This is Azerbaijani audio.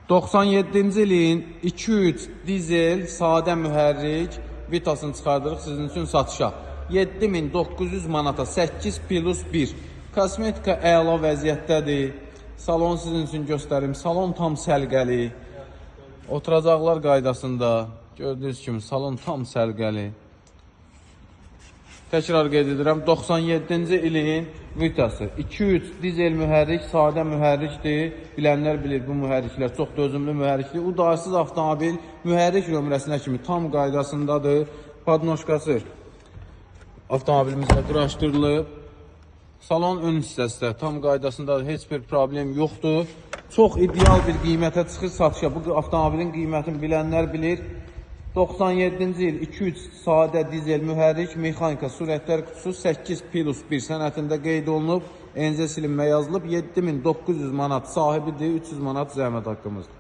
97-ci ilin 2.3 dizel sadə mühərrik Vitasını çıxardırıq sizin üçün satışa. 7900 manata 8 plus 1. Kosmetika əla vəziyyətdədir. Salon sizin üçün göstərim. Salon tam səlqəli. Oturacaqlar qaydasında. Gördüyünüz kimi salon tam səlqəli. Təkrar qeyd edirəm, 97-ci ilin Vitası. 2.3 dizel mühərrik, sadə mühərrikdir. Bilənlər bilir, bu mühərriklər çox dözümlü mühərrikdir. Udarsız avtomobil mühərrik nömrəsinə kimi tam qaydasındadır. Padnoşkası avtomobilimizlə quraşdırılıb. Salon ön hissəsi də tam qaydasındadır. Heç bir problem yoxdur. Çox ideal bir qiymətə çıxır satışa. Bu avtomobilin qiymətini bilənlər bilir. 97-ci il 2.3 sadə dizel mühərrik mexanika sürətlər kutusu 8 plus 1 sənətində qeyd olunub. Enzə silinmə yazılıb. 7900 manat sahibidir, 300 manat zəhmət haqqımızdır.